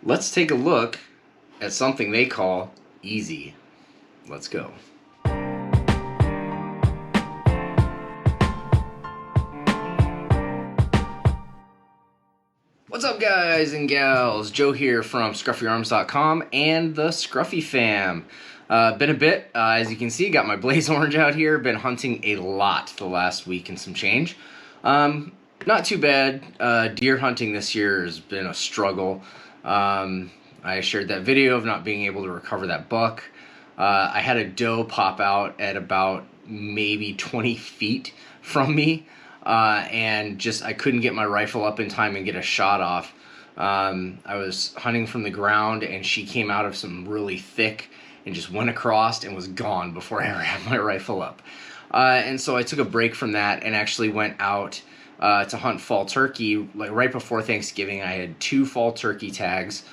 let's take a look at something they call easy. Let's go. What's up, guys and gals? Joe here from ScruffyArms.com and the Scruffy Fam. Been a bit, as you can see, got my blaze orange out here. Been hunting a lot the last week and some change. Not too bad. Deer hunting this year has been a struggle. I shared that video of not being able to recover that buck. I had a doe pop out at about maybe 20 feet from me. And just I couldn't get my rifle up in time and get a shot off. I was hunting from the ground and she came out of some really thick and just went across and was gone before I ever had my rifle up. And so I took a break from that and actually went out to hunt fall turkey. Like right before Thanksgiving, I had 2 fall turkey tags.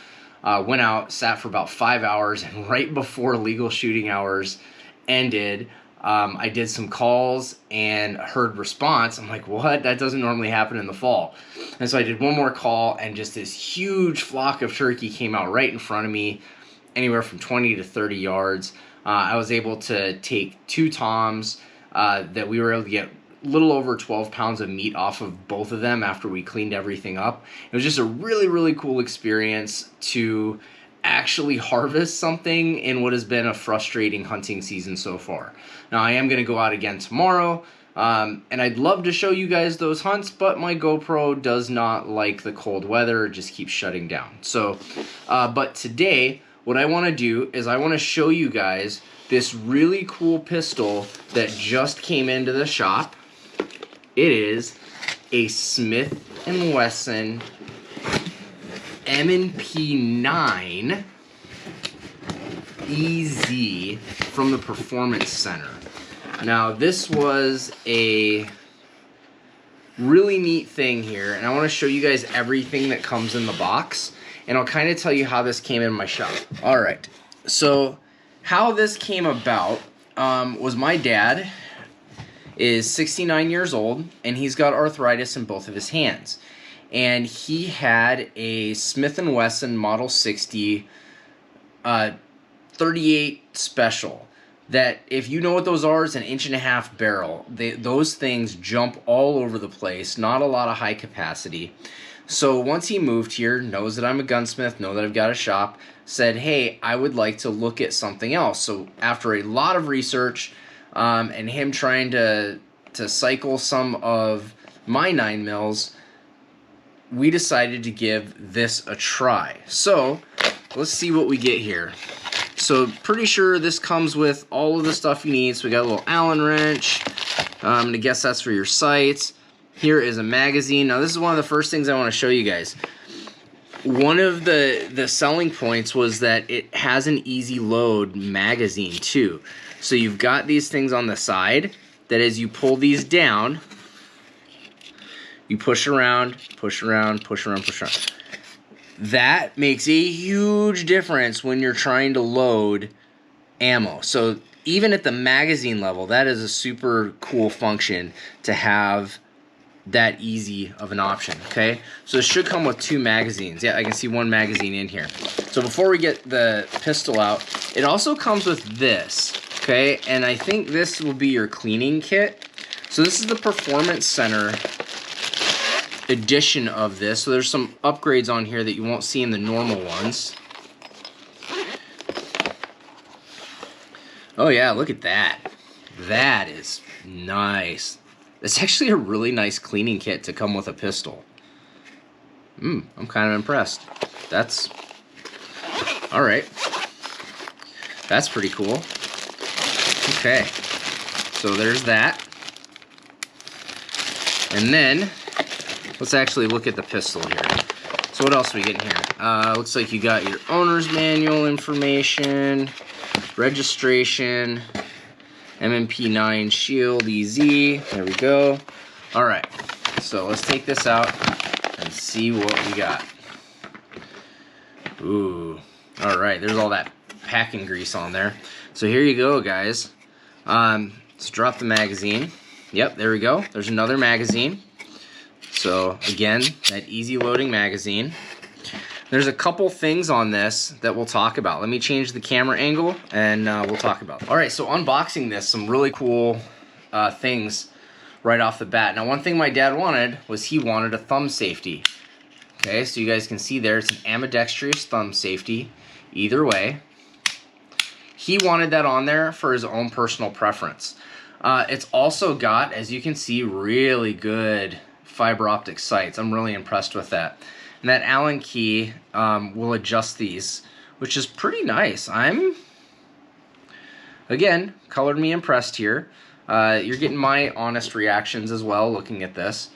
Went out, sat for about 5 hours, and right before legal shooting hours ended, I did some calls and heard response. I'm like, what? That doesn't normally happen in the fall. And so I did one more call, and just this huge flock of turkey came out right in front of me, anywhere from 20 to 30 yards. I was able to take 2 toms that we were able to get a little over 12 pounds of meat off of both of them after we cleaned everything up. It was just a really, really cool experience to actually harvest something in what has been a frustrating hunting season so far. Now, I am going to go out again tomorrow, and I'd love to show you guys those hunts, but my GoPro does not like the cold weather. It just keeps shutting down. So, but today, what I want to do is I want to show you guys this really cool pistol that just came into the shop. It is a Smith & Wesson M&P 9 EZ from the Performance Center. Now, this was a really neat thing here, and I want to show you guys everything that comes in the box, and I'll kind of tell you how this came in my shop. All right, so how this came about was my dad is 69 years old, and he's got arthritis in both of his hands. And he had a Smith & Wesson Model 60 38 Special that, if you know what those are, is an 1.5-inch barrel. Those things jump all over the place, not a lot of high capacity. So once he moved here, knows that I'm a gunsmith, know that I've got a shop, said, hey, I would like to look at something else. So after a lot of research, and him trying to cycle some of my 9mm, we decided to give this a try. So let's see what we get here. So pretty sure this comes with all of the stuff you need. So we got a little Allen wrench. I'm going to guess that's for your sights. Here is a magazine. Now this is one of the first things I want to show you guys. One of the selling points was that it has an easy load magazine too. So you've got these things on the side that as you pull these down, you push around, push around, push around, push around. That makes a huge difference when you're trying to load ammo. So even at the magazine level, that is a super cool function to have that easy of an option, okay? So it should come with 2 magazines. Yeah, I can see 1 magazine in here. So before we get the pistol out, it also comes with this, okay? And I think this will be your cleaning kit. So this is the Performance Center edition of this. So there's some upgrades on here that you won't see in the normal ones. Oh yeah, look at that. That is nice. It's actually a really nice cleaning kit to come with a pistol. I'm kind of impressed. That's... alright. That's pretty cool. Okay. So there's that. And then, let's actually look at the pistol here. So what else are we getting here? Looks like you got your owner's manual information, registration, M&P 9 Shield EZ. There we go. Alright, so let's take this out and see what we got. Ooh. Alright, there's all that packing grease on there. So here you go, guys. Let's drop the magazine. Yep, there we go. There's another magazine. So again, that easy loading magazine. There's a couple things on this that we'll talk about. Let me change the camera angle and we'll talk about it. All right, so unboxing this, some really cool things right off the bat. Now, one thing my dad wanted was he wanted a thumb safety. Okay, so you guys can see there, it's an ambidextrous thumb safety. Either way, he wanted that on there for his own personal preference. It's also got, as you can see, really good fiber optic sights. I'm really impressed with that. And that Allen key will adjust these, which is pretty nice. Again, colored me impressed here. You're getting my honest reactions as well looking at this.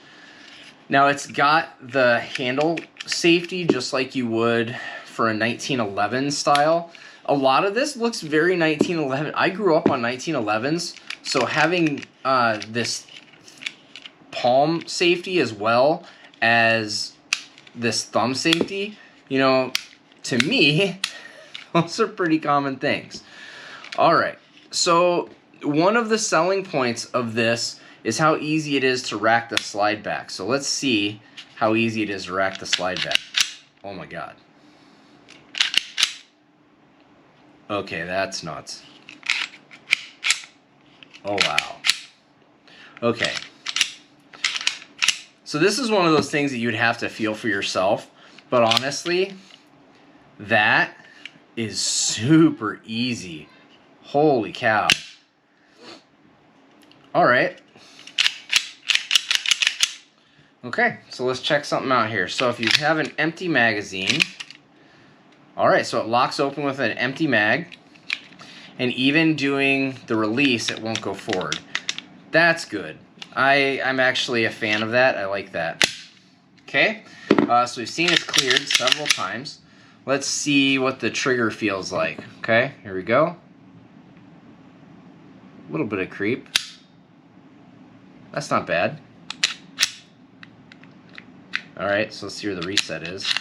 Now, it's got the handle safety just like you would for a 1911 style. A lot of this looks very 1911. I grew up on 1911s, so having this palm safety as well as this thumb safety, you know, to me, those are pretty common things. All right, so one of the selling points of this is how easy it is to rack the slide back. So let's see how easy it is to rack the slide back. Oh my God. Okay, that's nuts. Oh wow. Okay. So this is one of those things that you'd have to feel for yourself, but honestly, that is super easy. Holy cow. All right. Okay, so let's check something out here. So if you have an empty magazine, all right, so it locks open with an empty mag, and even doing the release, it won't go forward. That's good. I'm actually a fan of that. I like that. Okay, so we've seen it cleared several times. Let's see what the trigger feels like. Okay, here we go. A little bit of creep. That's not bad. All right, so let's see where the reset is.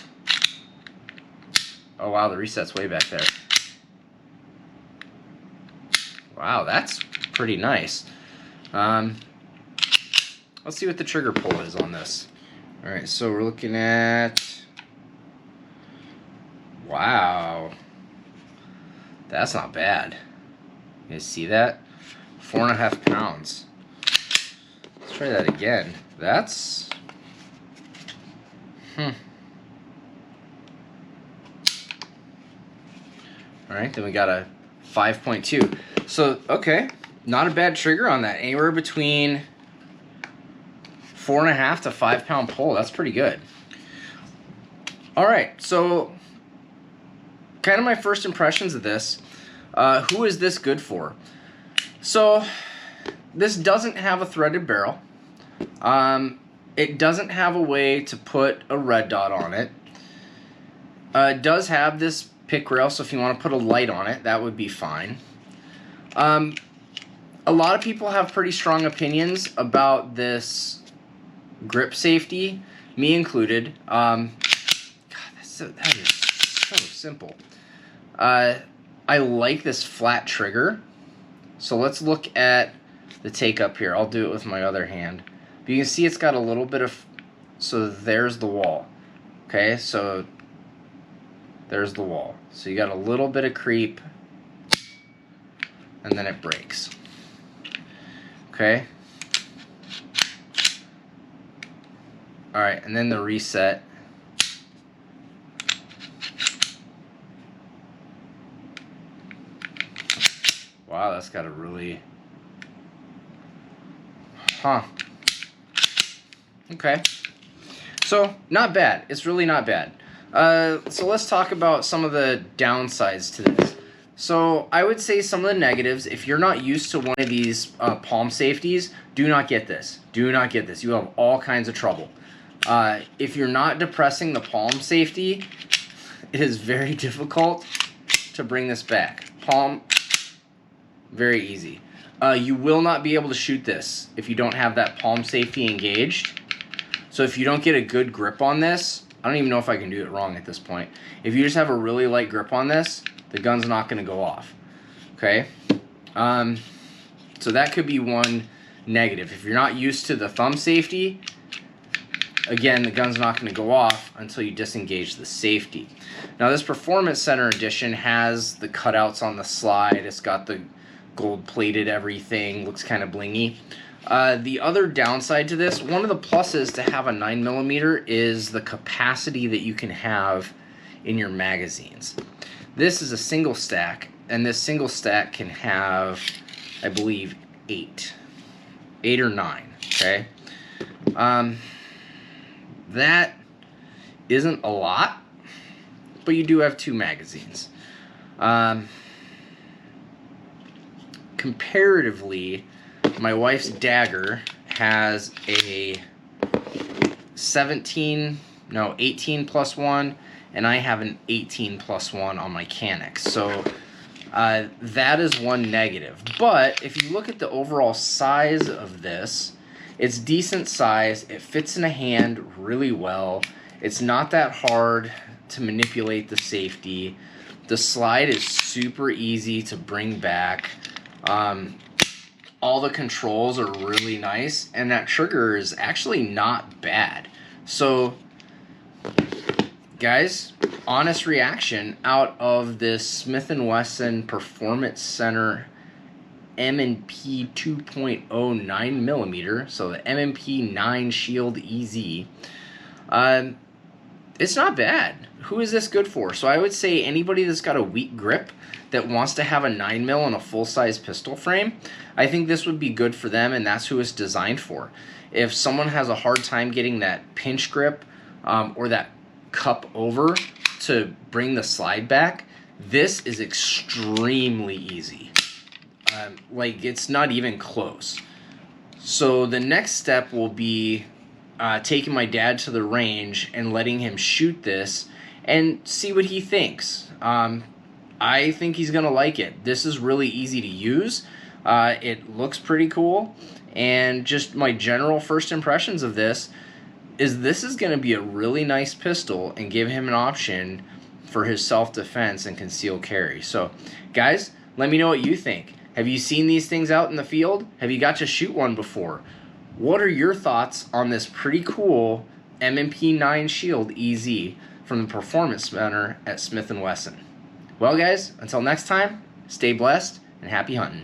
Oh wow, the reset's way back there. Wow, that's pretty nice. Let's see what the trigger pull is on this. All right, so we're looking at, wow, that's not bad. You guys see that? 4.5 pounds. Let's try that again. That's, All right, then we got a 5.2. So, okay, not a bad trigger on that. Anywhere between 4.5 to 5 pound pull. That's pretty good. All right, so kind of my first impressions of this. Who is this good for? So this doesn't have a threaded barrel. It doesn't have a way to put a red dot on it. It does have this pick rail, so if you want to put a light on it, that would be fine. A lot of people have pretty strong opinions about this grip safety, me included. God, that is so simple. I like this flat trigger. So let's look at the take up here. I'll do it with my other hand. But you can see it's got a little bit of, so there's the wall. Okay, so there's the wall. So you got a little bit of creep, and then it breaks. Okay. All right, and then the reset. Wow, that's got a really, okay. So, not bad. It's really not bad. So let's talk about some of the downsides to this. So I would say some of the negatives, if you're not used to one of these palm safeties, do not get this. Do not get this. You have all kinds of trouble. If you're not depressing the palm safety, it is very difficult to bring this back. Palm, very easy. You will not be able to shoot this if you don't have that palm safety engaged. So if you don't get a good grip on this, I don't even know if I can do it wrong at this point. If you just have a really light grip on this, the gun's not going to go off. Okay? So that could be one negative. If you're not used to the thumb safety, again, the gun's not going to go off until you disengage the safety. Now, this Performance Center edition has the cutouts on the slide. It's got the gold-plated everything. Looks kind of blingy. The other downside to this, one of the pluses to have a 9mm is the capacity that you can have in your magazines. This is a single stack, and this single stack can have, I believe, 8 or 9, okay? That isn't a lot, but you do have 2 magazines. Comparatively, my wife's dagger has a 18+1, and I have an 18+1 on my Canucks. So that is one negative. But if you look at the overall size of this, it's decent size. It fits in a hand really well. It's not that hard to manipulate the safety. The slide is super easy to bring back. All the controls are really nice, and that trigger is actually not bad. So, guys, honest reaction out of this Smith & Wesson Performance Center M&P 2.0 9mm, so the M&P 9 Shield EZ. It's not bad. Who is this good for? So I would say anybody that's got a weak grip that wants to have a 9mm and a full-size pistol frame, I think this would be good for them, and that's who it's designed for. If someone has a hard time getting that pinch grip or that cup over to bring the slide back, this is extremely easy. Like, it's not even close. So the next step will be taking my dad to the range and letting him shoot this and see what he thinks. I think he's going to like it. This is really easy to use. It looks pretty cool. And just my general first impressions of this is going to be a really nice pistol and give him an option for his self-defense and concealed carry. So, guys, let me know what you think. Have you seen these things out in the field? Have you got to shoot one before? What are your thoughts on this pretty cool M&P 9 Shield EZ from the Performance Center at Smith & Wesson? Well, guys, until next time, stay blessed and happy hunting.